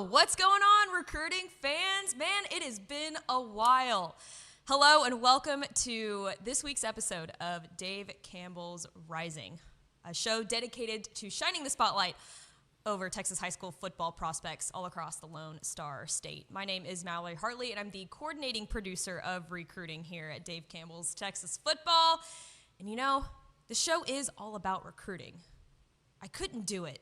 What's going on, recruiting fans? Man, it has been a while. Hello and welcome to this week's episode of Dave Campbell's Rising, a show dedicated to shining the spotlight over Texas high school football prospects all across the Lone Star State. My name is Mallory Hartley, and I'm the coordinating producer of recruiting here at Dave Campbell's Texas Football. And you know, the show is all about recruiting. I couldn't do it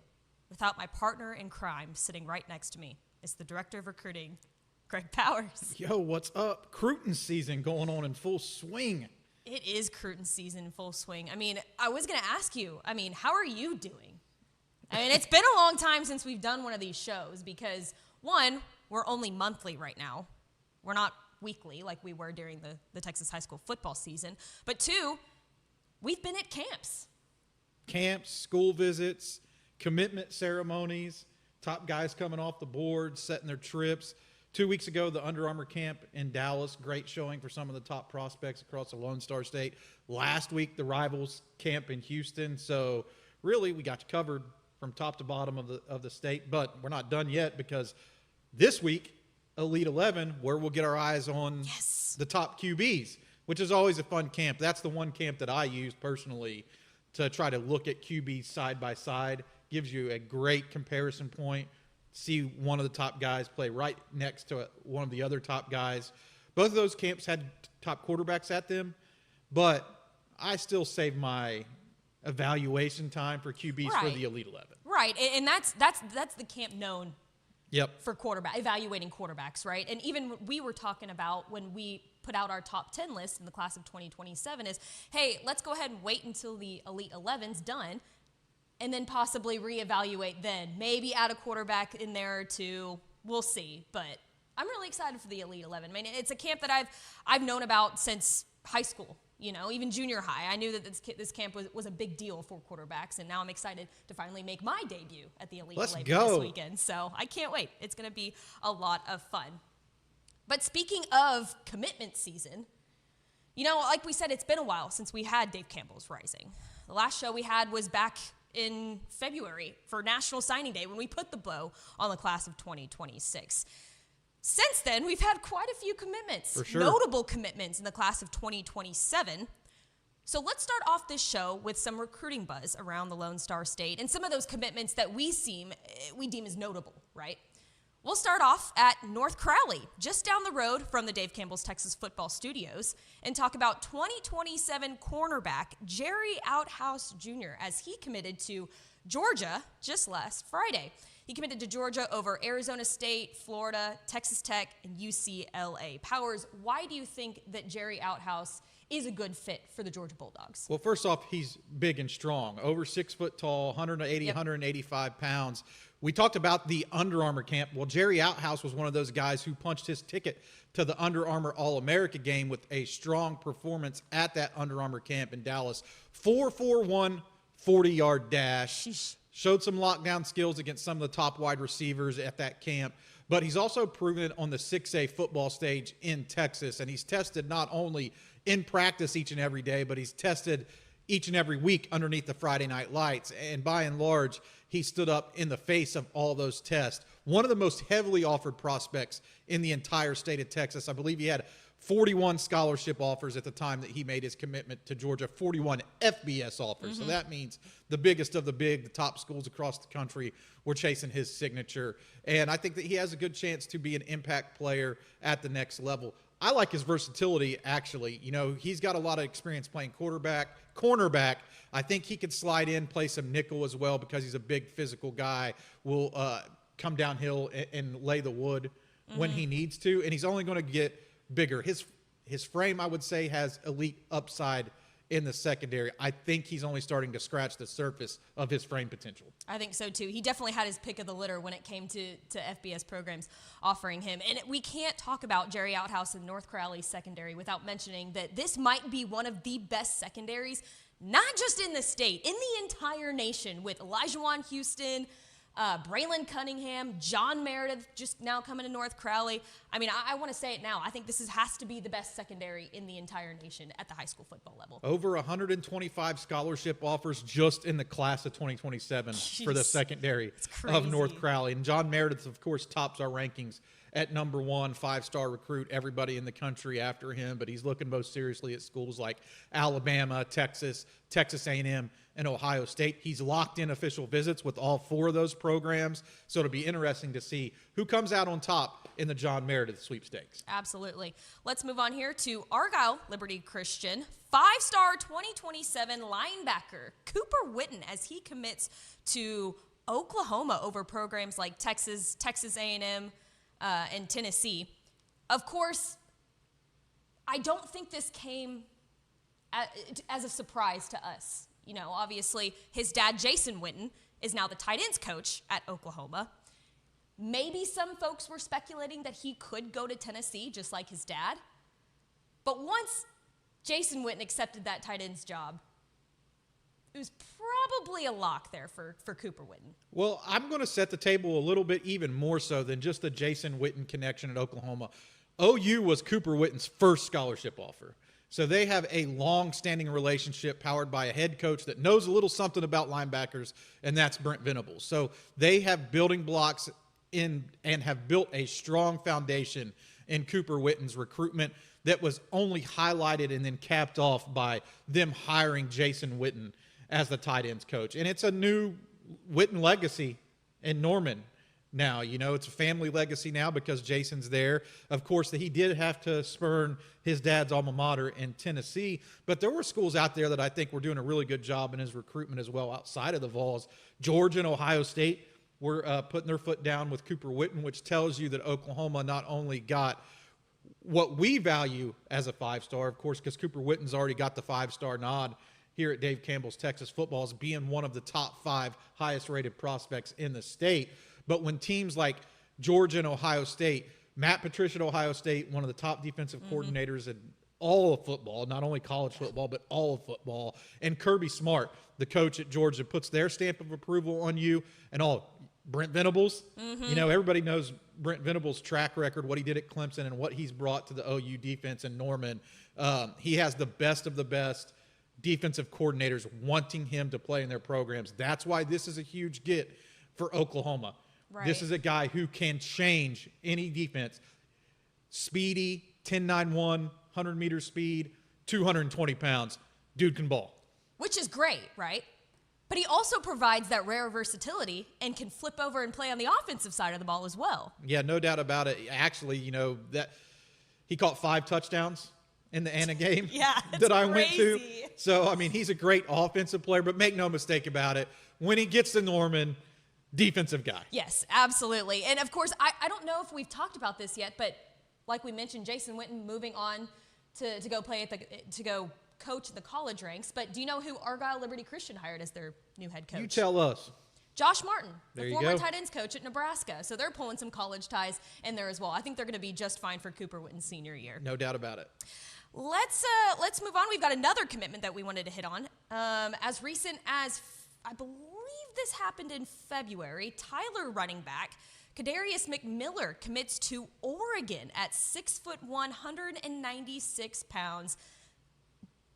without my partner in crime sitting right next to me. It's the director of recruiting, Greg Powers. Yo, what's up? Recruiting season going on in full swing. It is recruiting season in full swing. I mean, I was going to ask you, how are you doing? It's been a long time since we've done one of these shows because, one, we're only monthly right now. We're not weekly like we were during the Texas high school football season. But two, we've been at camps. Camps, school visits, commitment ceremonies, top guys coming off the board, setting their trips. 2 weeks ago, the Under Armour camp in Dallas, great showing for some of the top prospects across the Lone Star State. Last week, the Rivals camp in Houston. So really, we got you covered from top to bottom of the state, but we're not done yet because this week, Elite 11, where we'll get our eyes on the top QBs, which is always a fun camp. That's the one camp that I use personally to try to look at QBs side by side. Gives you a great comparison point. See one of the top guys play right next to one of the other top guys. Both of those camps had top quarterbacks at them, but I still save my evaluation time for QBs for the Elite 11. Right, and that's the camp known for evaluating quarterbacks, right? And even we were talking about when we put out our top 10 list in the class of 2027 is, hey, let's go ahead and wait until the Elite 11's done and then possibly reevaluate then. Maybe add a quarterback in there or two. We'll see. But I'm really excited for the Elite 11. It's a camp that I've known about since high school, even junior high. I knew that this camp was a big deal for quarterbacks, and now I'm excited to finally make my debut at the Elite 11 this weekend. So I can't wait. It's going to be a lot of fun. But speaking of commitment season, like we said, it's been a while since we had Dave Campbell's Rising. The last show we had was back in February for National Signing Day when we put the bow on the class of 2026. Since then, we've had quite a few commitments, notable commitments in the class of 2027. So let's start off this show with some recruiting buzz around the Lone Star State and some of those commitments that we deem as notable, right? We'll start off at North Crowley, just down the road from the Dave Campbell's Texas Football Studios, and talk about 2027 cornerback Jerry Outhouse Jr. as he committed to Georgia just last Friday. He committed to Georgia over Arizona State, Florida, Texas Tech, and UCLA. Powers, why do you think that Jerry Outhouse is a good fit for the Georgia Bulldogs? Well, first off, he's big and strong, over 6 foot tall, 180, 185 pounds. We talked about the Under Armour camp. Well, Jerry Outhouse was one of those guys who punched his ticket to the Under Armour All-America game with a strong performance at that Under Armour camp in Dallas. 4.41 40-yard dash. Sheesh. Showed some lockdown skills against some of the top wide receivers at that camp. But he's also proven it on the 6A football stage in Texas. And he's tested not only in practice each and every day, but he's tested each and every week underneath the Friday night lights. And by and large, he stood up in the face of all those tests. One of the most heavily offered prospects in the entire state of Texas. I believe he had 41 scholarship offers at the time that he made his commitment to Georgia, 41 FBS offers. So that means the biggest of the big, the top schools across the country were chasing his signature. And I think that he has a good chance to be an impact player at the next level. I like his versatility, actually. He's got a lot of experience playing quarterback, cornerback. I think he could slide in, play some nickel as well because he's a big physical guy, will come downhill and lay the wood when he needs to. And he's only going to get bigger. His frame, I would say, has elite upside in the secondary. I think he's only starting to scratch the surface of his frame potential. I think so, too. He definitely had his pick of the litter when it came to FBS programs offering him. And we can't talk about Jerry Outhouse and North Crowley's secondary without mentioning that this might be one of the best secondaries, not just in the state, in the entire nation, with Elijah Houston, Braylon Cunningham, John Meredith just now coming to North Crowley. I mean, I want to say it now. I think this has to be the best secondary in the entire nation at the high school football level. Over 125 scholarship offers just in the class of 2027 for the secondary of North Crowley. And John Meredith, of course, tops our rankings at number 1, 5-star recruit, everybody in the country after him, but he's looking most seriously at schools like Alabama, Texas, Texas A&M, and Ohio State. He's locked in official visits with all 4 of those programs, so it'll be interesting to see who comes out on top in the John Meredith sweepstakes. Absolutely. Let's move on here to Argyle Liberty Christian. 5-star 2027 linebacker Cooper Witten as he commits to Oklahoma over programs like Texas A&M, and Tennessee. Of course, I don't think this came as a surprise to us. You know, obviously, his dad, Jason Witten, is now the tight ends coach at Oklahoma. Maybe some folks were speculating that he could go to Tennessee, just like his dad. But once Jason Witten accepted that tight ends job, it was probably a lock there for Cooper Witten. Well, I'm going to set the table a little bit even more so than just the Jason Witten connection at Oklahoma. OU was Cooper Witten's first scholarship offer. So they have a long-standing relationship powered by a head coach that knows a little something about linebackers, and that's Brent Venables. So they have building blocks in and have built a strong foundation in Cooper Witten's recruitment that was only highlighted and then capped off by them hiring Jason Witten as the tight ends coach. And it's a new Witten legacy in Norman now. You know, it's a family legacy now because Jason's there. Of course, he did have to spurn his dad's alma mater in Tennessee, but there were schools out there that I think were doing a really good job in his recruitment as well outside of the Vols. Georgia and Ohio State were putting their foot down with Cooper Witten, which tells you that Oklahoma not only got what we value as a 5-star, of course, because Cooper Witten's already got the 5-star nod here at Dave Campbell's Texas Football as being one of the top 5 highest-rated prospects in the state. But when teams like Georgia and Ohio State, Matt Patricia at Ohio State, one of the top defensive coordinators in all of football, not only college football, but all of football, and Kirby Smart, the coach at Georgia, puts their stamp of approval on you, and Brent Venables, you know, everybody knows Brent Venables' track record, what he did at Clemson and what he's brought to the OU defense in Norman. He has the best of the best defensive coordinators wanting him to play in their programs. That's why this is a huge get for Oklahoma. Right. This is a guy who can change any defense. Speedy, 10.91, 100 meter speed, 220 pounds. Dude can ball. Which is great, right? But he also provides that rare versatility and can flip over and play on the offensive side of the ball as well. Yeah, no doubt about it. Actually, you know, that he caught 5 touchdowns in the Anna game that I went to. So, I mean, he's a great offensive player, but make no mistake about it. When he gets to Norman, defensive guy. Yes, absolutely. And, of course, I don't know if we've talked about this yet, but like we mentioned, Jason Witten moving on to go play to go coach the college ranks. But do you know who Argyle Liberty Christian hired as their new head coach? You tell us. Josh Martin, the former tight ends coach at Nebraska. So they're pulling some college ties in there as well. I think they're going to be just fine for Cooper Witten's senior year. No doubt about it. Let's move on. We've got another commitment that we wanted to hit on. As recent as, I believe this happened in February, Tyler running back Kadarius McMiller commits to Oregon at 6'1", 196 pounds.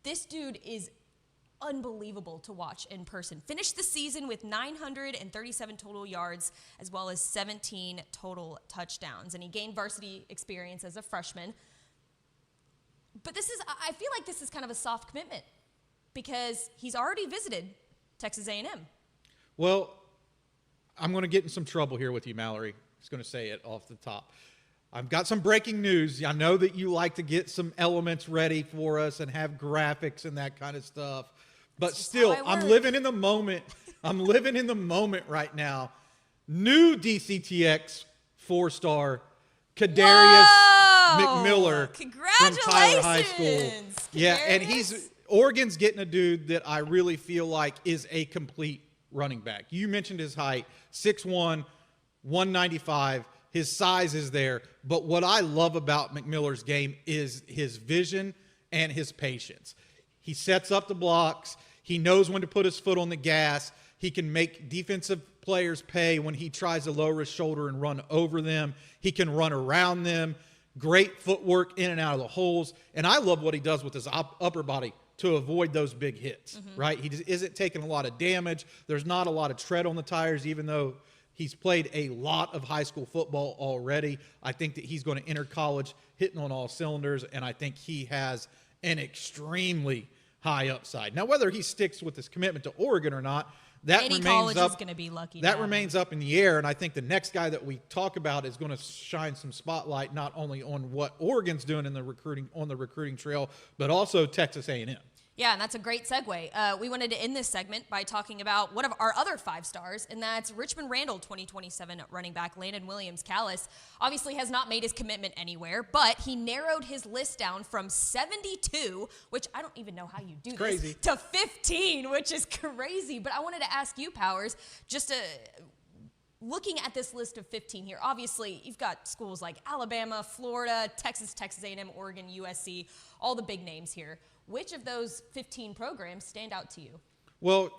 This dude is unbelievable to watch in person. Finished the season with 937 total yards as well as 17 total touchdowns. And he gained varsity experience as a freshman. But I feel like this is kind of a soft commitment because he's already visited Texas A&M. Well, I'm going to get in some trouble here with you, Mallory. I'm just going to say it off the top. I've got some breaking news. I know that you like to get some elements ready for us and have graphics and that kind of stuff. But still, I'm living in the moment. I'm living in the moment right now. New DCTX 4-star Kadarius McMiller from Tyler High School. Yeah, and Oregon's getting a dude that I really feel like is a complete running back. You mentioned his height, 6'1", 195. His size is there. But what I love about McMiller's game is his vision and his patience. He sets up the blocks. He knows when to put his foot on the gas. He can make defensive players pay when he tries to lower his shoulder and run over them. He can run around them. Great footwork in and out of the holes. And I love what he does with his upper body to avoid those big hits, right? He just isn't taking a lot of damage. There's not a lot of tread on the tires, even though he's played a lot of high school football already. I think that he's going to enter college hitting on all cylinders, and I think he has an extremely high upside. Now, whether he sticks with his commitment to Oregon or not, that Any remains college up. is going to be lucky. That remains up in the air, and I think the next guy that we talk about is going to shine some spotlight not only on what Oregon's doing in the recruiting trail, but also Texas A&M. Yeah, and that's a great segue. We wanted to end this segment by talking about one of our other 5 stars, and that's Richmond Randall 2027 running back Landon Williams-Callis. Obviously has not made his commitment anywhere, but he narrowed his list down from 72, which I don't even know how you do this, to 15, which is crazy. But I wanted to ask you, Powers, just looking at this list of 15 here, obviously you've got schools like Alabama, Florida, Texas A&M, Oregon, USC, all the big names here. Which of those 15 programs stand out to you? Well,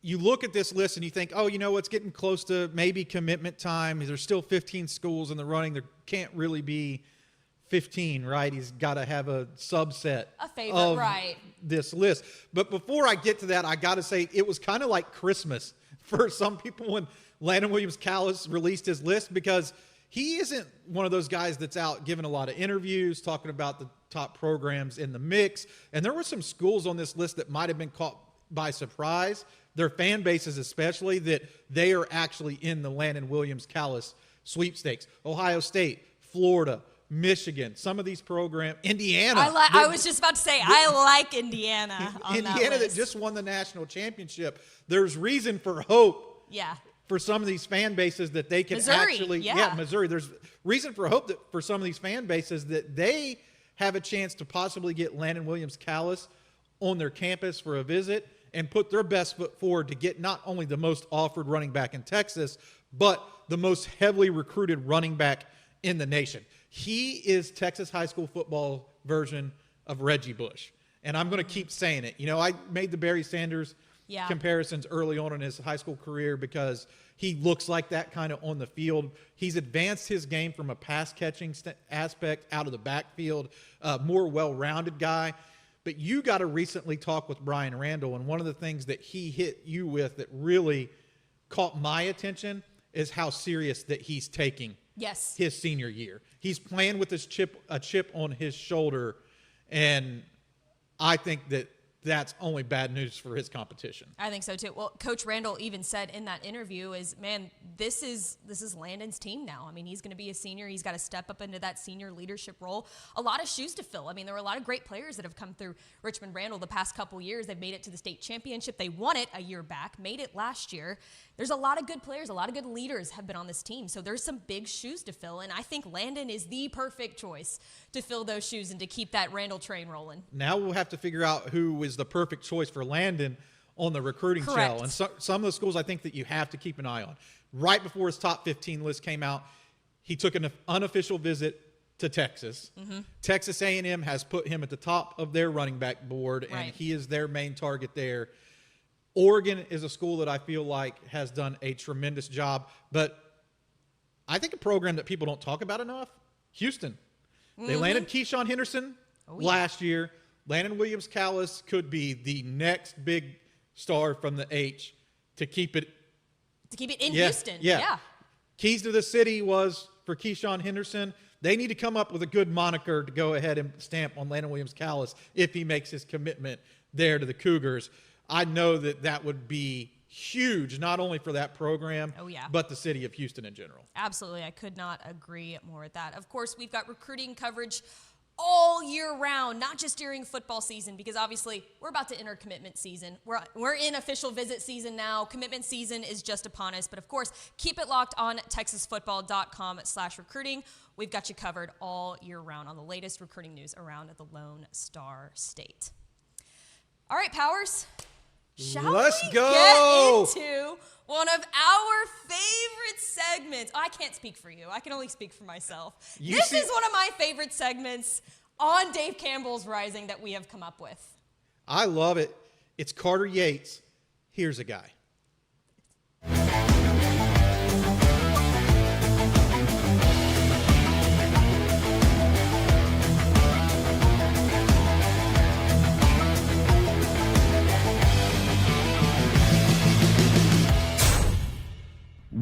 you look at this list and you think, oh, it's getting close to maybe commitment time. There's still 15 schools in the running. There can't really be 15, right? He's got to have a subset of this list. But before I get to that, I got to say it was kind of like Christmas for some people when Landon Williams-Callis released his list, because he isn't one of those guys that's out giving a lot of interviews, talking about the top programs in the mix. And there were some schools on this list that might have been caught by surprise, their fan bases especially, that they are actually in the Landon Williams-Callis sweepstakes. Ohio State, Florida, Michigan, some of these programs, Indiana. I was just about to say, I like Indiana on Indiana that just won the national championship. There's reason for hope. Yeah. For some of these fan bases that they can Missouri. There's reason for hope that for some of these fan bases that they have a chance to possibly get Landon Williams-Callis on their campus for a visit and put their best foot forward to get not only the most offered running back in Texas, but the most heavily recruited running back in the nation. He is Texas high school football version of Reggie Bush. And I'm going to keep saying it. I made the Barry Sanders comparisons early on in his high school career because he looks like that kind of on the field. He's advanced his game from a pass-catching aspect out of the backfield, more well-rounded guy. But you got to recently talk with Brian Randall, and one of the things that he hit you with that really caught my attention is how serious that he's taking his senior year. He's playing with a chip on his shoulder, and I think that's only bad news for his competition. I think so too. Well, Coach Randall even said in that interview this is Landon's team now. I mean, he's going to be a senior. He's got to step up into that senior leadership role. A lot of shoes to fill. I mean, there were a lot of great players that have come through Richmond Randall the past couple years. They've made it to the state championship. They won it a year back, made it last year. There's a lot of good players. A lot of good leaders have been on this team. So there's some big shoes to fill. And I think Landon is the perfect choice to fill those shoes and to keep that Randall train rolling. Now we'll have to figure out who is the perfect choice for Landon on the recruiting trail. And some of the schools I think that you have to keep an eye on. Right before his top 15 list came out, he took an unofficial visit to Texas. Texas A&M has put him at the top of their running back board, and he is their main target there. Oregon is a school that I feel like has done a tremendous job, but I think a program that people don't talk about enough, Houston. They landed Keyshawn Henderson last year. Landon Williams-Callis could be the next big star from the H to keep it in Houston. Yeah. Keys to the city was for Keyshawn Henderson. They need to come up with a good moniker to go ahead and stamp on Landon Williams-Callis if he makes his commitment there to the Cougars. I know that would be huge, not only for that program, but the city of Houston in general. Absolutely. I could not agree more with that. Of course, we've got recruiting coverage all year round, not just during football season, because obviously we're about to enter commitment season. We're in official visit season now. Commitment season is just upon us. But of course, keep it locked on texasfootball.com/recruiting. We've got you covered all year round on the latest recruiting news around the Lone Star State. All right, Powers. Let's go. Get into one of our favorite segments. I can't speak for you. I can only speak for myself. This is one of my favorite segments on Dave Campbell's Rising that we have come up with. I love it. It's Carter Yates. Here's a guy.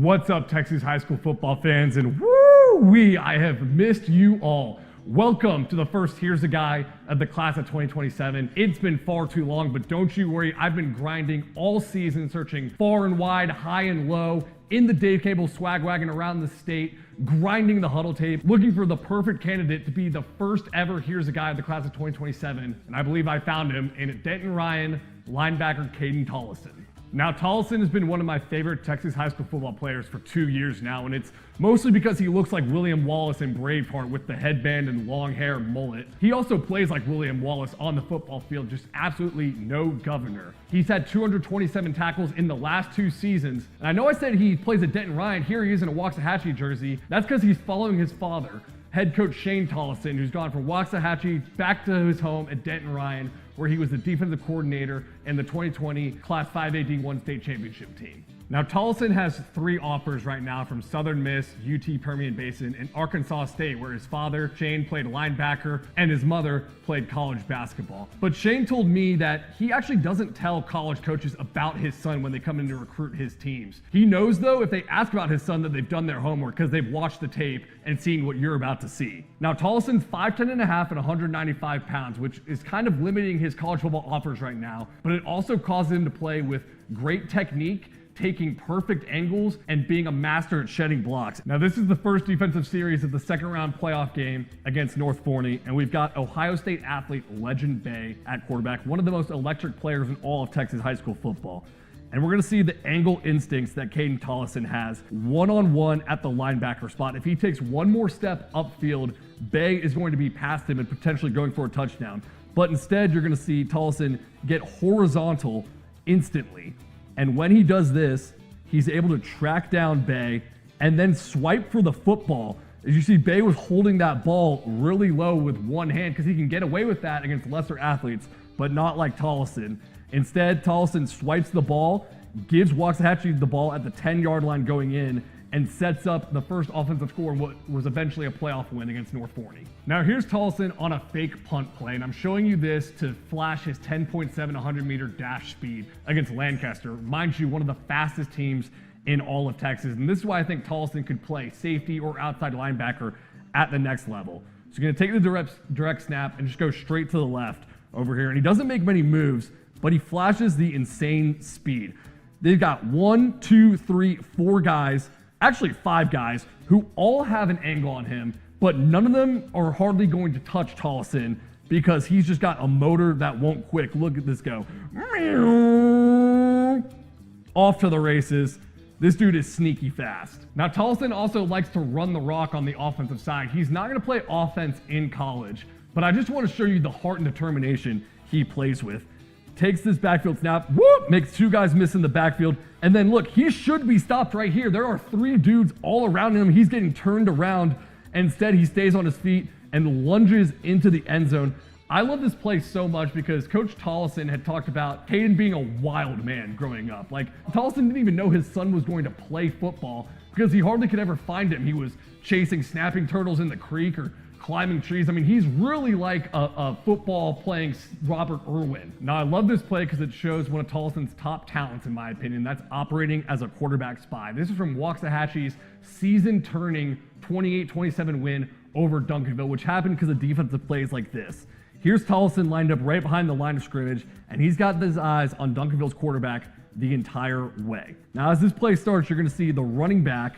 What's up, Texas high school football fans? And woo-wee, I have missed you all. Welcome to the first Here's a Guy of the class of 2027. It's been far too long, but don't you worry. I've been grinding all season, searching far and wide, high and low, in the Dave Campbell swag wagon around the state, grinding the huddle tape, looking for the perfect candidate to be the first ever Here's a Guy of the class of 2027. And I believe I found him in Denton Ryan, linebacker Caden Tollison. Now, Tollison has been one of my favorite Texas high school football players for 2 years now, and it's mostly because he looks like William Wallace in Braveheart with the headband and long hair and mullet. He also plays like William Wallace on the football field, just absolutely no governor. He's had 227 tackles in the last 2 seasons, and I know I said he plays at Denton Ryan. Here he is in a Waxahachie jersey. That's because he's following his father, head coach Shane Tollison, who's gone from Waxahachie back to his home at Denton Ryan, where he was the defensive coordinator in the 2020 Class 5A D1 state championship team. Now, Tollison has 3 offers right now from Southern Miss, UT Permian Basin, and Arkansas State, where his father, Shane, played linebacker, and his mother played college basketball. But Shane told me that he actually doesn't tell college coaches about his son when they come in to recruit his teams. He knows, though, if they ask about his son, that they've done their homework because they've watched the tape and seen what you're about to see. Now, Tollison's 5'10 and a half and 195 pounds, which is kind of limiting his college football offers right now, but it also causes him to play with great technique, taking perfect angles, and being a master at shedding blocks. Now, this is the first defensive series of the second round playoff game against North Forney, and we've got Ohio State athlete Legend Bay at quarterback, one of the most electric players in all of Texas high school football. And we're going to see the angle instincts that Caden Tollison has one-on-one at the linebacker spot. If he takes one more step upfield, Bay is going to be past him and potentially going for a touchdown. But instead, you're going to see Tollison get horizontal instantly. And when he does this, he's able to track down Bay and then swipe for the football. As you see, Bay was holding that ball really low with one hand because he can get away with that against lesser athletes, but not like Tollison. Instead, Tollison swipes the ball, gives Waxahachie the ball at the 10-yard line going in, and sets up the first offensive score in what was eventually a playoff win against North Forney. Now, here's Tollison on a fake punt play, and I'm showing you this to flash his 10.7 100-meter dash speed against Lancaster. Mind you, one of the fastest teams in all of Texas, and this is why I think Tollison could play safety or outside linebacker at the next level. So he's going to take the direct snap and just go straight to the left over here, and he doesn't make many moves, but he flashes the insane speed. They've got 1, 2, 3, 4 guys, actually 5 guys, who all have an angle on him, but none of them are hardly going to touch Tollison because he's just got a motor that won't quit. Look at this go. Off to the races. This dude is sneaky fast. Now, Tollison also likes to run the rock on the offensive side. He's not going to play offense in college, but I just want to show you the heart and determination he plays with. Takes this backfield snap, whoop, makes 2 guys miss in the backfield, and then look, he should be stopped right here. There are 3 dudes all around him. He's getting turned around. Instead, he stays on his feet and lunges into the end zone. I love this play so much because Coach Tollison had talked about Caden being a wild man growing up. Like, Tollison didn't even know his son was going to play football because he hardly could ever find him. He was chasing snapping turtles in the creek or climbing trees. I mean, he's really like a football playing Robert Irwin. Now, I love this play because it shows one of Tollison's top talents, in my opinion. That's operating as a quarterback spy. This is from Waxahachie's season-turning 28-27 win over Duncanville, which happened because of defensive plays like this. Here's Tollison lined up right behind the line of scrimmage, and he's got his eyes on Duncanville's quarterback the entire way. Now, as this play starts, you're going to see the running back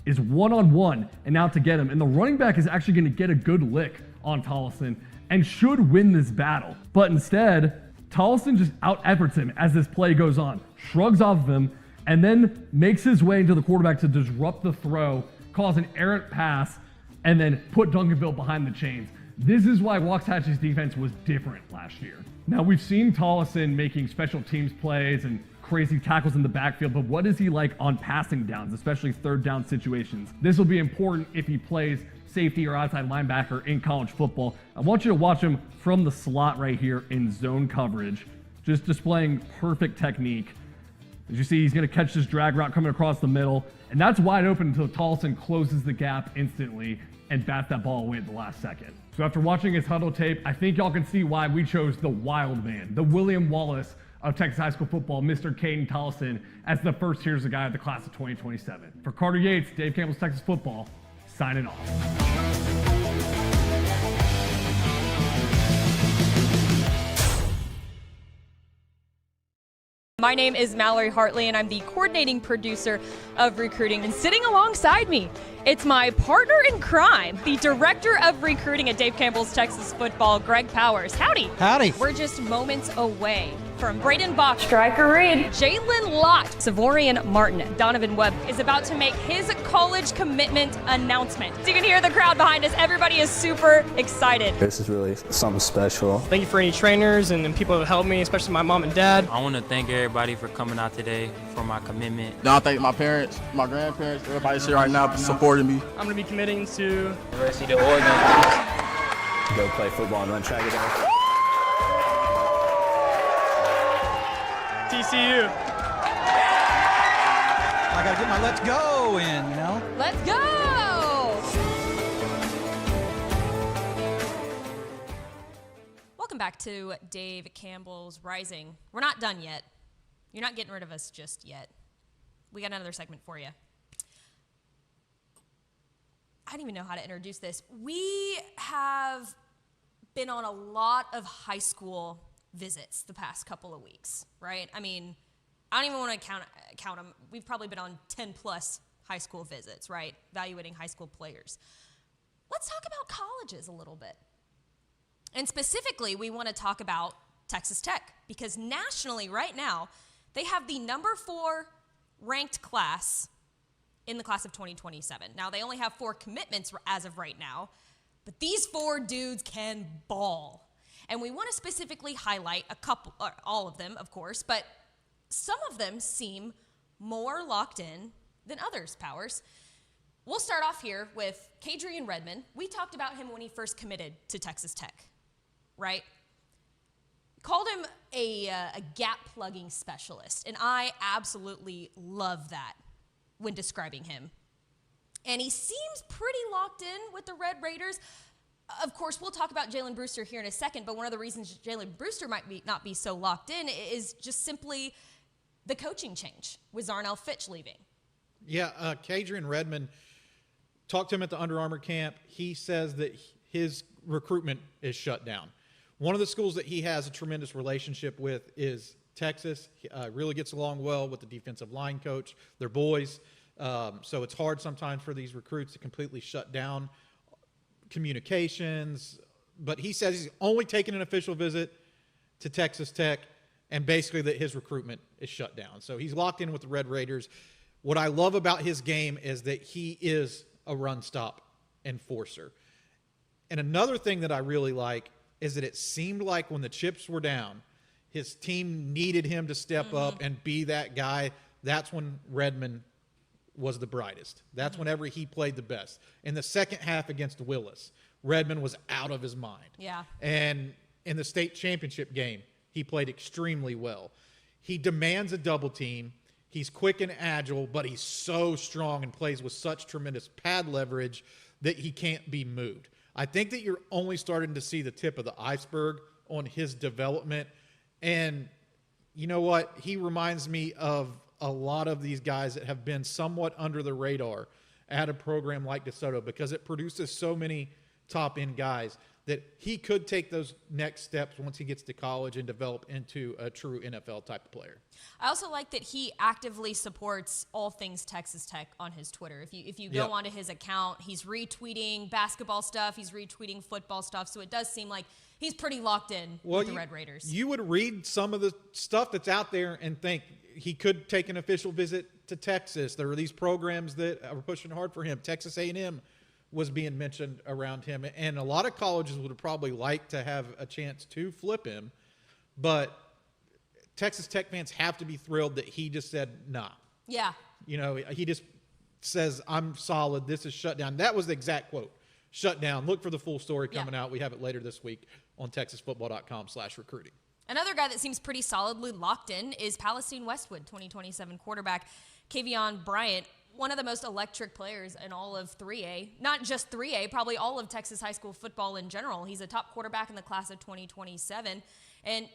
is one-on-one and out to get him. And the running back is actually going to get a good lick on Tollison and should win this battle. But instead, Tollison just out-efforts him as this play goes on, shrugs off of him, and then makes his way into the quarterback to disrupt the throw, cause an errant pass, and then put Duncanville behind the chains. This is why Waxahachie's defense was different last year. Now, we've seen Tollison making special teams plays and crazy tackles in the backfield, but what is he like on passing downs, especially third down situations? This will be important if he plays safety or outside linebacker in college football. I want you to watch him from the slot right here in zone coverage, just displaying perfect technique. As you see, he's going to catch this drag route coming across the middle, and that's wide open until Tollison closes the gap instantly and bats that ball away at the last second. So after watching his huddle tape, I think y'all can see why we chose the wild man, the William Wallace of Texas high school football, Mr. Caden Tollison, as the first Here's a Guy of the class of 2027. For Carter Yates, Dave Campbell's Texas Football, signing off. My name is Mallory Hartley, and I'm the coordinating producer of recruiting. And sitting alongside me, it's my partner in crime, the director of recruiting at Dave Campbell's Texas Football, Greg Powers. Howdy. Howdy. We're just moments away from Braden Bach, Striker Reed, Jalen Lott, Savorian Martin. Donovan Webb is about to make his college commitment announcement. So you can hear the crowd behind us. Everybody is super excited. This is really something special. Thank you for any trainers and people who helped me, especially my mom and dad. I want to thank everybody for coming out today for my commitment. I thank my parents, my grandparents, everybody's here right now supporting me. I'm going to be committing to University of Oregon. Go play football and run track again. TCU. I gotta get my let's go in, you know? Let's go! Welcome back to Dave Campbell's Rising. We're not done yet. You're not getting rid of us just yet. We got another segment for you. I don't even know how to introduce this. We have been on a lot of high school visits the past couple of weeks, right? I mean, I don't even want to count them. We've probably been on 10 plus high school visits, right? Evaluating high school players. Let's talk about colleges a little bit. And specifically, we want to talk about Texas Tech, because nationally right now, they have the number 4 ranked class in the class of 2027. Now, they only have 4 commitments as of right now, but these 4 dudes can ball. And we want to specifically highlight a couple, or all of them, of course, but some of them seem more locked in than others, Powers. We'll start off here with Kadrian Redmond. We talked about him when he first committed to Texas Tech, right? Called him a gap-plugging specialist, and I absolutely love that when describing him. And he seems pretty locked in with the Red Raiders. Of course, we'll talk about Jalen Brewster here in a second, but one of the reasons Jalen Brewster might not be so locked in is just simply the coaching change with Zarnell Fitch leaving. Yeah, Kadrian Redmond, talked to him at the Under Armour camp. He says that his recruitment is shut down. One of the schools that he has a tremendous relationship with is Texas. He really gets along well with the defensive line coach. They're boys, so it's hard sometimes for these recruits to completely shut down communications, but he says he's only taken an official visit to Texas Tech, and basically that his recruitment is shut down. So he's locked in with the Red Raiders. What I love about his game is that he is a run-stop enforcer. And another thing that I really like is that it seemed like when the chips were down, his team needed him to step up and be that guy. That's when Redmond was the brightest. That's whenever he played the best. In the second half against Willis, Redmond was out of his mind. Yeah. And in the state championship game, he played extremely well. He demands a double team. He's quick and agile, but he's so strong and plays with such tremendous pad leverage that he can't be moved. I think that you're only starting to see the tip of the iceberg on his development. And you know what? He reminds me of a lot of these guys that have been somewhat under the radar at a program like DeSoto, because it produces so many top-end guys that he could take those next steps once he gets to college and develop into a true NFL type of player. I also like that he actively supports all things Texas Tech on his Twitter. If you go onto his account, he's retweeting basketball stuff, he's retweeting football stuff, so it does seem like he's pretty locked in with the Red Raiders. You would read some of the stuff that's out there and think he could take an official visit to Texas. There are these programs that are pushing hard for him. Texas A&M was being mentioned around him, and a lot of colleges would probably like to have a chance to flip him, but Texas Tech fans have to be thrilled that he just said, nah. Yeah. You know, he just says, I'm solid. This is shut down. That was the exact quote. Shut down. Look for the full story coming out. We have it later this week on texasfootball.com/recruiting. Another guy that seems pretty solidly locked in is Palestine Westwood, 2027 quarterback Kavion Bryant, one of the most electric players in all of 3A. Not just 3A, probably all of Texas high school football in general. He's a top quarterback in the class of 2027. And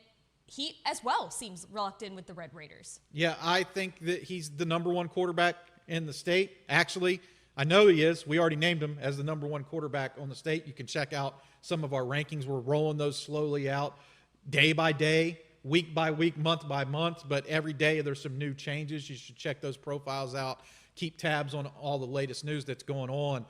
he as well seems reluctant with the Red Raiders. Yeah, I think that he's the number one quarterback in the state. Actually, I know he is. We already named him as the number one quarterback on the state. You can check out some of our rankings. We're rolling those slowly out day by day, week by week, month by month. But every day there's some new changes. You should check those profiles out. Keep tabs on all the latest news that's going on.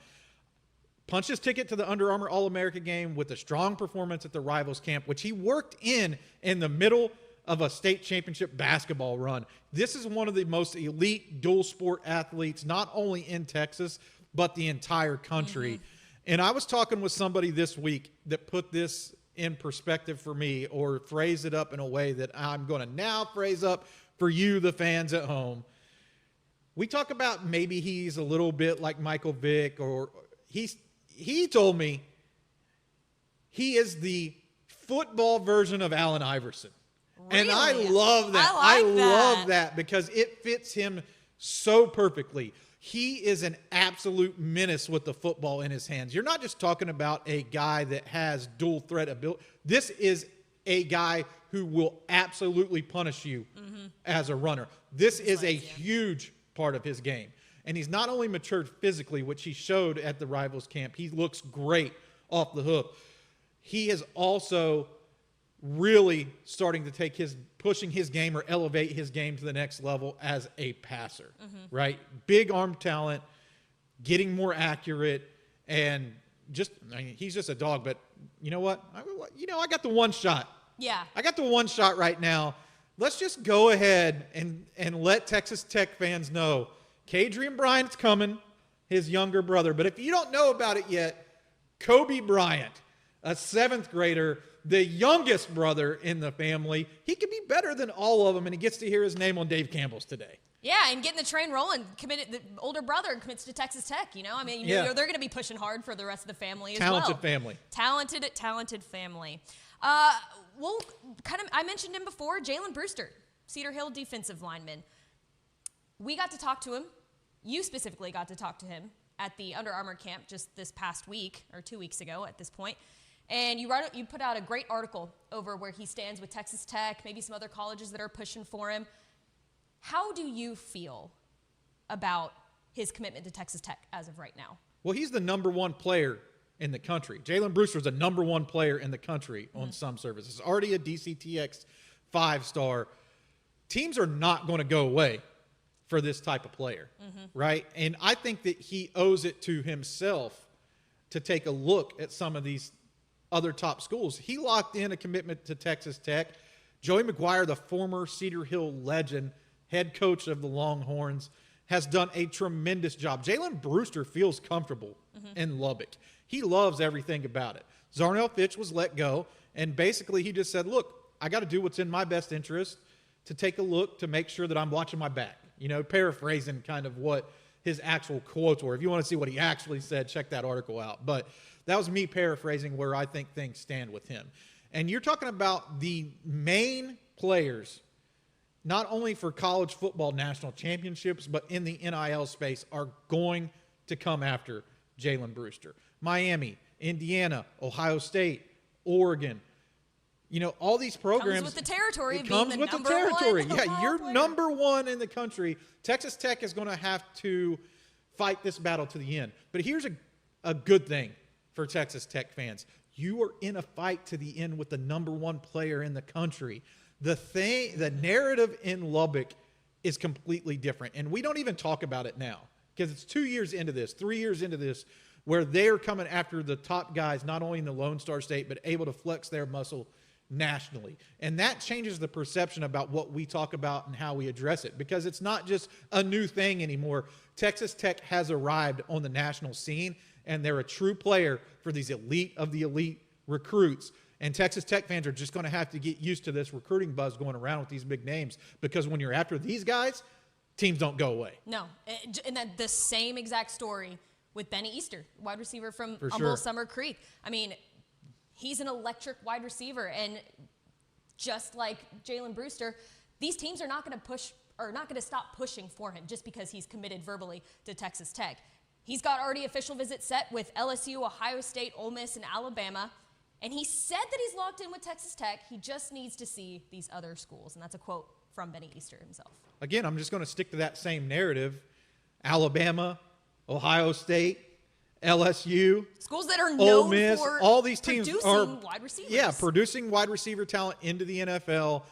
Punched his ticket to the Under Armour All-America game with a strong performance at the Rivals camp, which he worked in the middle of a state championship basketball run. This is one of the most elite dual sport athletes, not only in Texas, but the entire country. And I was talking with somebody this week that put this in perspective for me, or phrase it up in a way that I'm going to now phrase up for you, the fans at home. We talk about maybe he's a little bit like Michael Vick, or he told me he is the football version of Allen Iverson. Really? And I love that. I love that because it fits him so perfectly. He is an absolute menace with the football in his hands. You're not just talking about a guy that has dual threat ability. This is a guy who will absolutely punish you as a runner. This is a huge part of his game. And he's not only matured physically, which he showed at the Rivals camp. He looks great off the hook. He is also really starting to pushing his game or elevate his game to the next level as a passer, right? Big arm talent, getting more accurate, and he's just a dog. But you know what? I got the one shot. Yeah. I got the one shot right now. Let's just go ahead and let Texas Tech fans know Kadrian Bryant's coming, his younger brother. But if you don't know about it yet, Kobe Bryant, a 7th grader, the youngest brother in the family, he could be better than all of them, and he gets to hear his name on Dave Campbell's today. Yeah, and getting the train rolling, the older brother commits to Texas Tech, I mean, they're going to be pushing hard for the rest of the family as well. Talented family. I mentioned him before, Jalen Brewster, Cedar Hill defensive lineman. We got to talk to him. You specifically got to talk to him at the Under Armour camp just this past week, or 2 weeks ago at this point. And you put out a great article over where he stands with Texas Tech, maybe some other colleges that are pushing for him. How do you feel about his commitment to Texas Tech as of right now? Well, he's the number one player in the country. Jalen Brewster is the number one player in the country on some services. Already a DCTX 5-star. Teams are not going to go away for this type of player, right? And I think that he owes it to himself to take a look at some of these other top schools. He locked in a commitment to Texas Tech. Joey McGuire, the former Cedar Hill legend, head coach of the Longhorns, has done a tremendous job. Jalen Brewster feels comfortable in Lubbock. He loves everything about it. Zarnell Fitch was let go, and basically he just said, look, I got to do what's in my best interest to take a look to make sure that I'm watching my back. Paraphrasing kind of what his actual quotes were. If you want to see what he actually said, check that article out. But that was me paraphrasing where I think things stand with him. And you're talking about the main players, not only for college football national championships, but in the NIL space, are going to come after Jalen Brewster. Miami, Indiana, Ohio State, Oregon. All these programs. Comes with the territory. It comes with the territory. Yeah, you're player. number one in the country. Texas Tech is going to have to fight this battle to the end. But here's a good thing for Texas Tech fans. You are in a fight to the end with the number one player in the country. The narrative in Lubbock is completely different. And we don't even talk about it now because it's 2 years into this, 3 years into this, where they're coming after the top guys, not only in the Lone Star State, but able to flex their muscle nationally. And that changes the perception about what we talk about and how we address it, because it's not just a new thing anymore. Texas Tech has arrived on the national scene, and they're a true player for these elite of the elite recruits. And Texas Tech fans are just going to have to get used to this recruiting buzz going around with these big names, because when you're after these guys, teams don't go away. No. And the same exact story with Benny Easter, wide receiver from Humboldt Summer Creek. I mean, he's an electric wide receiver, and just like Jalen Brewster, these teams are not going to push or not going to stop pushing for him just because he's committed verbally to Texas Tech. He's got already official visits set with LSU, Ohio State, Ole Miss, and Alabama. And he said that he's locked in with Texas Tech. He just needs to see these other schools. And that's a quote from Benny Easter himself. Again, I'm just going to stick to that same narrative. Alabama, Ohio State, LSU, schools that are Ole known Miss, for all these teams producing wide receivers. Yeah, producing wide receiver talent into the NFL,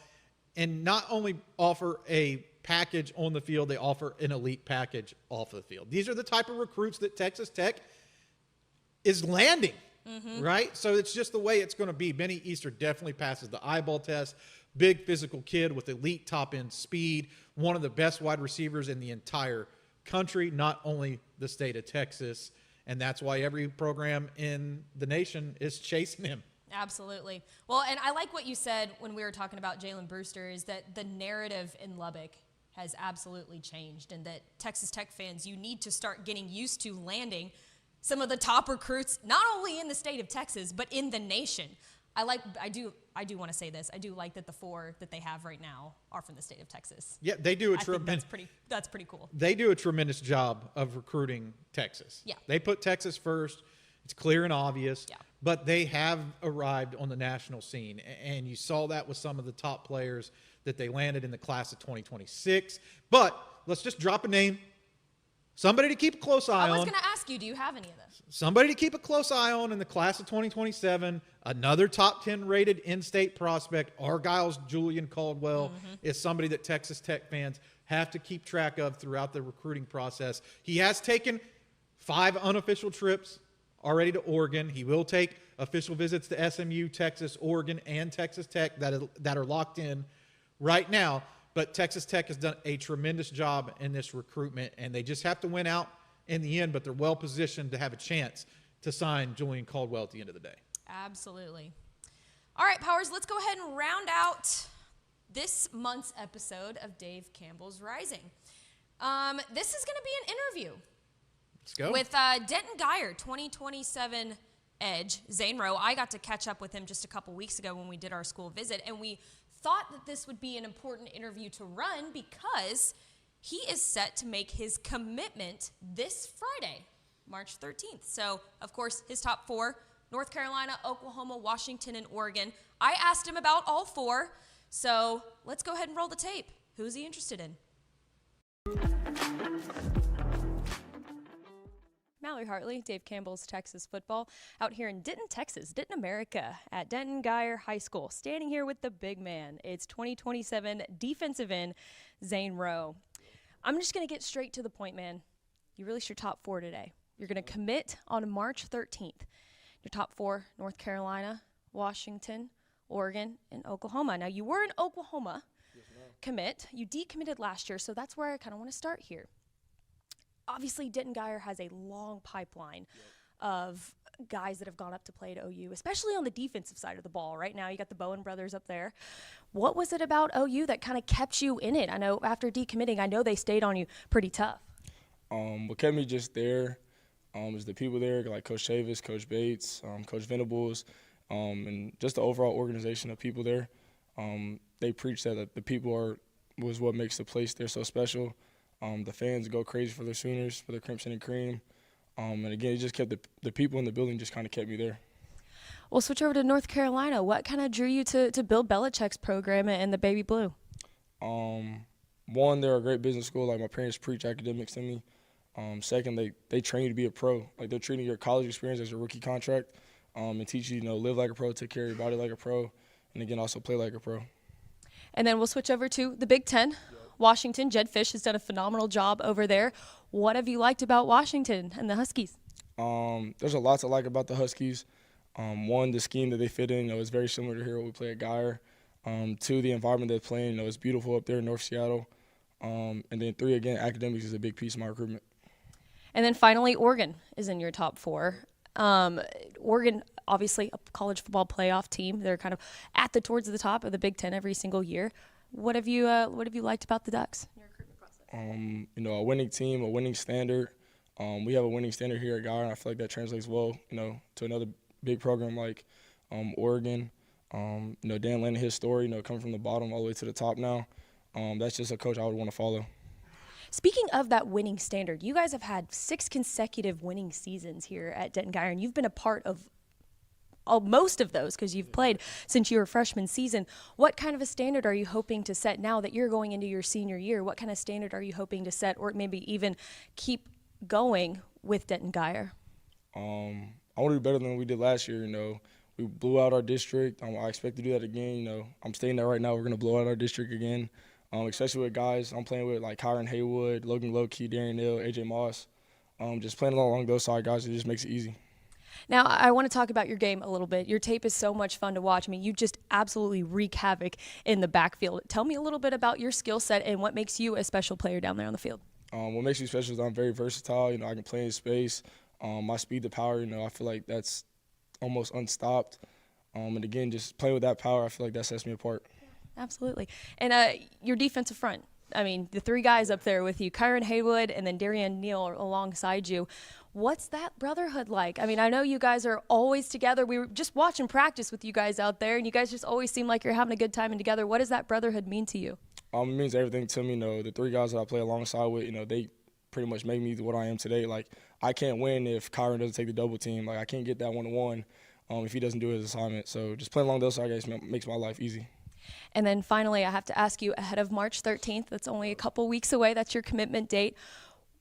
and not only offer a package on the field, they offer an elite package off of the field. These are the type of recruits that Texas Tech is landing, right? So it's just the way it's going to be. Benny Easter definitely passes the eyeball test. Big physical kid with elite top-end speed, one of the best wide receivers in the entire country, not only the state of Texas. And that's why every program in the nation is chasing him. Absolutely. Well, and I like what you said when we were talking about Jalen Brewster, is that the narrative in Lubbock has absolutely changed, and that Texas Tech fans, you need to start getting used to landing some of the top recruits, not only in the state of Texas, but in the nation. I do want to say this. I do like that the 4 that they have right now are from the state of Texas. Yeah, they do that's pretty cool. They do a tremendous job of recruiting Texas. Yeah. They put Texas first. It's clear and obvious. Yeah. But they have arrived on the national scene, and you saw that with some of the top players that they landed in the class of 2026. But let's just drop a name. Somebody to keep a close eye on. I was going to ask you, do you have any of those? Somebody to keep a close eye on in the class of 2027. Another top 10 rated in-state prospect, Argyle's Julian Caldwell, is somebody that Texas Tech fans have to keep track of throughout the recruiting process. He has taken 5 unofficial trips already to Oregon. He will take official visits to SMU, Texas, Oregon, and Texas Tech that are locked in right now. But Texas Tech has done a tremendous job in this recruitment, and they just have to win out in the end, but they're well positioned to have a chance to sign Julian Caldwell at the end of the day. Absolutely. All right, Powers, let's go ahead and round out this month's episode of Dave Campbell's Rising. This is going to be an interview. Let's go. With Denton Geyer, 2027 Edge, Zane Rowe. I got to catch up with him just a couple weeks ago when we did our school visit, and we thought that this would be an important interview to run because he is set to make his commitment this Friday, March 13th. So, of course, his top 4, North Carolina, Oklahoma, Washington, and Oregon. I asked him about all 4, so let's go ahead and roll the tape. Who's he interested in? Mallory Hartley, Dave Campbell's Texas Football, out here in Denton, Texas, Denton, America, at Denton Geyer High School. Standing here with the big man. It's 2027 defensive end, Zane Rowe. I'm just going to get straight to the point, man. You released your top 4 today. You're going to commit on March 13th. Your top 4, North Carolina, Washington, Oregon, and Oklahoma. Now, you were in Oklahoma commit. You decommitted last year, so that's where I kind of want to start here. Obviously, Denton Geyer has a long pipeline of guys that have gone up to play at OU, especially on the defensive side of the ball. Right now, you got the Bowen brothers up there. What was it about OU that kind of kept you in it? I know after decommitting, I know they stayed on you pretty tough. What kept me just there is the people there, like Coach Chavis, Coach Bates, Coach Venables, and just the overall organization of people there. They preach that the people was what makes the place there so special. The fans go crazy for their Sooners, for their Crimson and Cream. And again, it just kept the people in the building just kind of kept me there. We'll switch over to North Carolina. What kind of drew you to Bill Belichick's program and the Baby Blue? One, they're a great business school. Like, my parents preach academics to me. Second, they train you to be a pro. Like, they're treating your college experience as a rookie contract and teach you, live like a pro, take care of your body like a pro, and again, also play like a pro. And then we'll switch over to the Big Ten. Washington, Jed Fish has done a phenomenal job over there. What have you liked about Washington and the Huskies? There's a lot to like about the Huskies. One, the scheme that they fit in, is very similar to here what we play at Geyer. 2, the environment they're playing, it's beautiful up there in North Seattle. And then 3, again, academics is a big piece of my recruitment. And then finally, Oregon is in your top 4. Oregon, obviously, a college football playoff team. They're kind of towards the top of the Big Ten every single year. What have you liked about the Ducks in your recruitment process? A winning team, a winning standard. We have a winning standard here at Geyer, and I feel like that translates well, to another big program like Oregon. Dan landing his story, coming from the bottom all the way to the top now. That's just a coach I would want to follow. Speaking of that winning standard, you guys have had 6 consecutive winning seasons here at Denton Geyer, and you've been a part of most of those because you've played since your freshman season. What kind of a standard are you hoping to set now that you're going into your senior year? What kind of standard are you hoping to set, or maybe even keep going with Denton Guyer? I want to do better than we did last year. We blew out our district. I expect to do that again. I'm staying there right now. We're going to blow out our district again, especially with guys I'm playing with like Kyron Haywood, Logan Lowkey, Darian Neal, AJ Moss. Just playing along those side guys, it just makes it easy. Now, I want to talk about your game a little bit. Your tape is so much fun to watch. I mean, you just absolutely wreak havoc in the backfield. Tell me a little bit about your skill set and what makes you a special player down there on the field. What makes me special is I'm very versatile. I can play in space. My speed to power, I feel like that's almost unstopped. And again, just playing with that power, I feel like that sets me apart. Absolutely. And your defensive front, I mean, the three guys up there with you, Kyron Haywood and then Darian Neal alongside you. What's that brotherhood like? I mean, I know you guys are always together. We were just watching practice with you guys out there, and you guys just always seem like you're having a good time and together. What does that brotherhood mean to you? It means everything to me. The three guys that I play alongside with, they pretty much make me what I am today. Like, I can't win if Kyron doesn't take the double team. Like, I can't get that one-on-one if he doesn't do his assignment. So just playing along those side guys makes my life easy. And then finally, I have to ask you, ahead of March 13th, that's only a couple weeks away, that's your commitment date.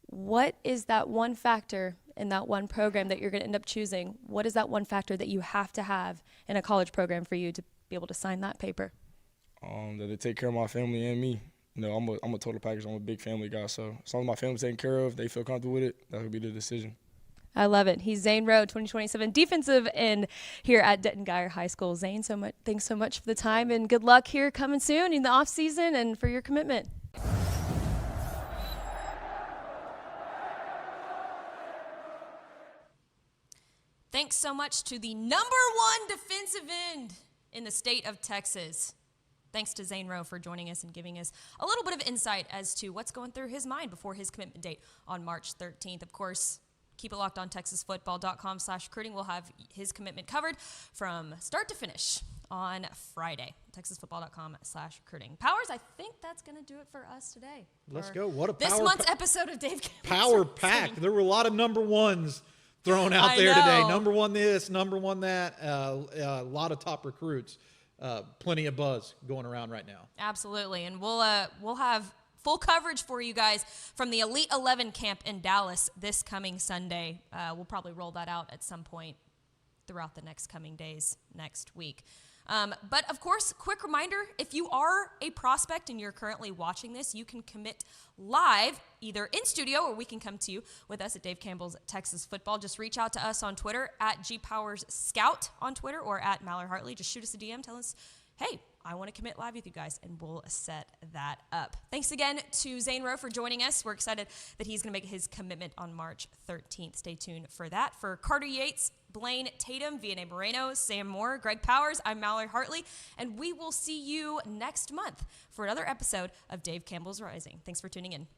What is that one factor in that one program that you're going to end up choosing? What is that one factor that you have to have in a college program for you to be able to sign that paper? That they take care of my family and me. I'm a total package. I'm a big family guy. So as long as my family's taken care of, they feel comfortable with it, that would be the decision. I love it. He's Zane Rowe, 2027 defensive end here at Denton Guyer High School. Zane, thanks so much for the time, and good luck here coming soon in the off season and for your commitment. Thanks so much to the #1 defensive end in the state of Texas. Thanks to Zane Rowe for joining us and giving us a little bit of insight as to what's going through his mind before his commitment date on March 13th. Of course, keep it locked on TexasFootball.com/recruiting. We'll have his commitment covered from start to finish on Friday. TexasFootball.com/recruiting. Powers, I think that's going to do it for us today. Let's go. What a this month's episode of Dave Campbell. Power pack. There were a lot of #1s thrown out there today. #1 this, #1 that. A lot of top recruits. Plenty of buzz going around right now. Absolutely, and we'll have full coverage for you guys from the Elite 11 camp in Dallas this coming Sunday. We'll probably roll that out at some point throughout the next coming days next week. But of course, quick reminder, if you are a prospect and you're currently watching this, you can commit live either in studio or we can come to you with us at Dave Campbell's Texas Football. Just reach out to us on Twitter at GPowersScout on Twitter or at Mallory Hartley. Just shoot us a DM, tell us, hey, I want to commit live with you guys, and we'll set that up. Thanks again to Zane Rowe for joining us. We're excited that he's going to make his commitment on March 13th. Stay tuned for that. For Carter Yates, Blaine Tatum, Vianney Moreno, Sam Moore, Greg Powers, I'm Mallory Hartley, and we will see you next month for another episode of Dave Campbell's Rising. Thanks for tuning in.